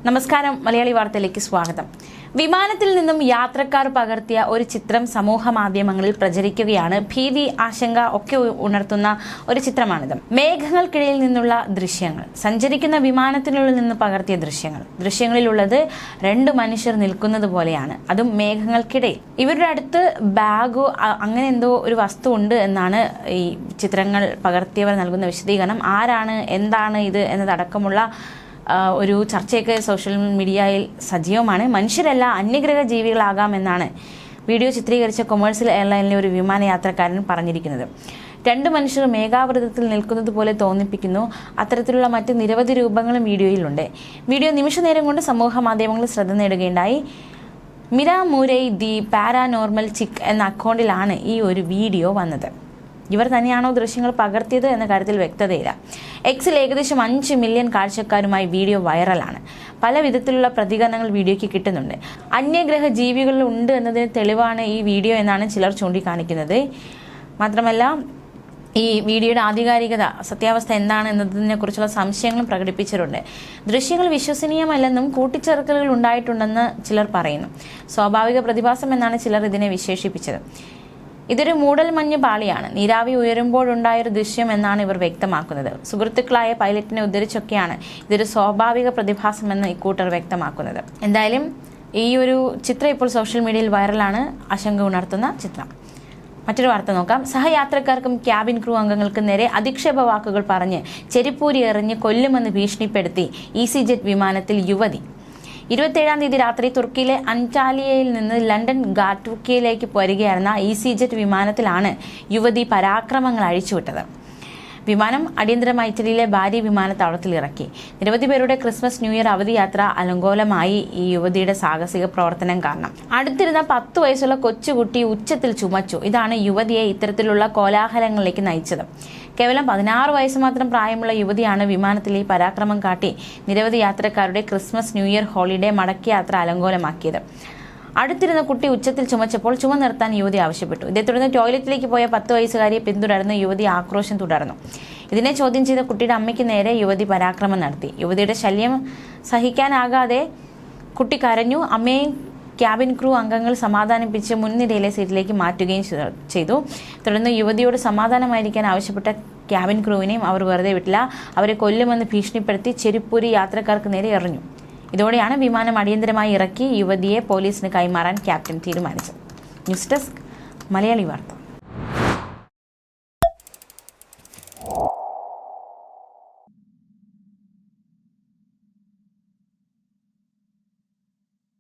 നമസ്കാരം, മലയാളി വാർത്തയിലേക്ക് സ്വാഗതം. വിമാനത്തിൽ നിന്നും യാത്രക്കാർ പകർത്തിയ ഒരു ചിത്രം സമൂഹ മാധ്യമങ്ങളിൽ പ്രചരിക്കുകയാണ്. ഭീതി, ആശങ്ക ഒക്കെ ഉണർത്തുന്ന ഒരു ചിത്രമാണിത്. മേഘങ്ങൾക്കിടയിൽ നിന്നുള്ള ദൃശ്യങ്ങൾ, സഞ്ചരിക്കുന്ന വിമാനത്തിനുള്ളിൽ നിന്ന് പകർത്തിയ ദൃശ്യങ്ങളിലുള്ളത് രണ്ട് മനുഷ്യർ നിൽക്കുന്നത് പോലെയാണ്, അതും മേഘങ്ങൾക്കിടയിൽ. ഇവരുടെ അടുത്ത് ബാഗോ അങ്ങനെ എന്തോ ഒരു വസ്തു ഉണ്ട് എന്നാണ് ഈ ചിത്രങ്ങൾ പകർത്തിയവർ നൽകുന്ന വിശദീകരണം. ആരാണ്, എന്താണ് ഇത് എന്നതടക്കമുള്ള ഒരു ചർച്ചയൊക്കെ സോഷ്യൽ മീഡിയയിൽ സജീവമാണ്. മനുഷ്യരല്ല, അന്യഗ്രഹ ജീവികളാകാമെന്നാണ് വീഡിയോ ചിത്രീകരിച്ച കൊമേഴ്സ്യൽ എയർലൈനിലെ ഒരു വിമാനയാത്രക്കാരൻ പറഞ്ഞിരിക്കുന്നത്. രണ്ട് മനുഷ്യർ മേഘാവൃതത്തിൽ നിൽക്കുന്നത് പോലെ തോന്നിപ്പിക്കുന്നു. അത്തരത്തിലുള്ള മറ്റ് നിരവധി രൂപങ്ങളും വീഡിയോയിലുണ്ട്. വീഡിയോ നിമിഷനേരം കൊണ്ട് സമൂഹ മാധ്യമങ്ങളിൽ ശ്രദ്ധ നേടുകയുണ്ടായി. മിരാ മൂരൈ ദി പാരാനോർമൽ ചിക്ക് എന്ന അക്കൗണ്ടിലാണ് ഈ ഒരു വീഡിയോ വന്നത്. ഇവർ തന്നെയാണോ ദൃശ്യങ്ങൾ പകർത്തിയത് എന്ന കാര്യത്തിൽ വ്യക്തതയില്ല. എക്സിൽ ഏകദേശം 5 മില്യൺ കാഴ്ചക്കാരുമായി വീഡിയോ വൈറലാണ്. പല വിധത്തിലുള്ള പ്രതികരണങ്ങൾ വീഡിയോയ്ക്ക് കിട്ടുന്നുണ്ട്. അന്യഗ്രഹ ജീവികൾ ഉണ്ട് എന്നതിന് തെളിവാണ് ഈ വീഡിയോ എന്നാണ് ചിലർ ചൂണ്ടിക്കാണിക്കുന്നത്. മാത്രമല്ല, ഈ വീഡിയോയുടെ ആധികാരികത, സത്യാവസ്ഥ എന്താണ് എന്നതിനെ കുറിച്ചുള്ള സംശയങ്ങളും പ്രകടിപ്പിച്ചിട്ടുണ്ട്. ദൃശ്യങ്ങൾ വിശ്വസനീയമല്ലെന്നും കൂട്ടിച്ചേർക്കലുകൾ ഉണ്ടായിട്ടുണ്ടെന്ന് ചിലർ പറയുന്നു. സ്വാഭാവിക പ്രതിഭാസം എന്നാണ് ചിലർ ഇതിനെ വിശേഷിപ്പിച്ചത്. ഇതൊരു മൂടൽമഞ്ഞ് പാളിയാണ്, നീരാവി ഉയരുമ്പോഴുണ്ടായൊരു ദൃശ്യം എന്നാണ് ഇവർ വ്യക്തമാക്കുന്നത്. സുഹൃത്തുക്കളായ പൈലറ്റിനെ ഉദ്ധരിച്ചൊക്കെയാണ് ഇതൊരു സ്വാഭാവിക പ്രതിഭാസമെന്ന് ഇക്കൂട്ടർ വ്യക്തമാക്കുന്നത്. എന്തായാലും ഈ ഒരു ചിത്രം ഇപ്പോൾ സോഷ്യൽ മീഡിയയിൽ വൈറലാണ്, ആശങ്ക ഉണർത്തുന്ന ചിത്രം. മറ്റൊരു വാർത്ത നോക്കാം. സഹയാത്രക്കാർക്കും ക്യാബിൻ ക്രൂ അംഗങ്ങൾക്കും നേരെ അധിക്ഷേപ വാക്കുകൾ പറഞ്ഞ് ചെരിപ്പൂരി എറിഞ്ഞ് കൊല്ലുമെന്ന് ഭീഷണിപ്പെടുത്തി EasyJet വിമാനത്തിൽ യുവതി. 27-ാം തീയതി രാത്രി തുർക്കിയിലെ അന്റാലിയയിൽ നിന്ന് ലണ്ടൻ ഗാറ്റുർക്കിയയിലേക്ക് വരികയായിരുന്ന EasyJet വിമാനത്തിലാണ് യുവതി പരാക്രമങ്ങൾ അഴിച്ചുവിട്ടത്. വിമാനം അടിയന്തരമായി ഇറ്റലിയിലെ ബാരി വിമാനത്താവളത്തിൽ ഇറക്കി. നിരവധി പേരുടെ ക്രിസ്മസ് ന്യൂ ഇയർ അവധി യാത്ര അലങ്കോലമായി ഈ യുവതിയുടെ സാഹസിക പ്രവർത്തനം കാരണം. അടുത്തിരുന്ന 10 വയസ്സുള്ള കൊച്ചുകുട്ടി ഉച്ചത്തിൽ ചുമച്ചു. ഇതാണ് യുവതിയെ ഇത്തരത്തിലുള്ള കോലാഹലങ്ങളിലേക്ക് നയിച്ചത്. കേവലം 16 വയസ്സ് മാത്രം പ്രായമുള്ള യുവതിയാണ് വിമാനത്തിൽ ഈ പരാക്രമം കാട്ടി നിരവധി യാത്രക്കാരുടെ ക്രിസ്മസ് ന്യൂ ഇയർ ഹോളിഡേ മടക്കയാത്ര അലങ്കോലമാക്കിയത്. അടുത്തിരുന്ന കുട്ടി ഉച്ചത്തിൽ ചുമച്ചപ്പോൾ ചുമ നിർത്താൻ യുവതി ആവശ്യപ്പെട്ടു. ഇതേ തുടർന്ന് ടോയ്ലറ്റിലേക്ക് പോയ 10 വയസ്സുകാരിയെ പിന്തുടർന്ന് യുവതി ആക്രോശം തുടർന്നു. ഇതിനെ ചോദ്യം ചെയ്ത കുട്ടിയുടെ അമ്മയ്ക്ക് നേരെ യുവതി പരാക്രമം നടത്തി. യുവതിയുടെ ശല്യം സഹിക്കാനാകാതെ കുട്ടി കരഞ്ഞു. അമ്മയെയും ക്യാബിൻ ക്രൂ അംഗങ്ങൾ സമാധാനിപ്പിച്ച് മുൻനിരയിലെ സീറ്റിലേക്ക് മാറ്റുകയും ചെയ്തു. തുടർന്ന് യുവതിയോട് സമാധാനമായിരിക്കാൻ ആവശ്യപ്പെട്ട ക്യാബിൻ ക്രൂവിനെയും അവർ വെറുതെ വിട്ടില്ല. അവരെ കൊല്ലുമെന്ന് ഭീഷണിപ്പെടുത്തി ചെരിപ്പൂരി യാത്രക്കാർക്ക് നേരെ എറിഞ്ഞു. ഇതോടെയാണ് വിമാനം അടിയന്തരമായി ഇറക്കി യുവതിയെ പോലീസിന് കൈമാറാൻ ക്യാപ്റ്റൻ തീരുമാനിച്ചത്. ന്യൂസ് ഡെസ്ക്, മലയാളി വാർത്ത.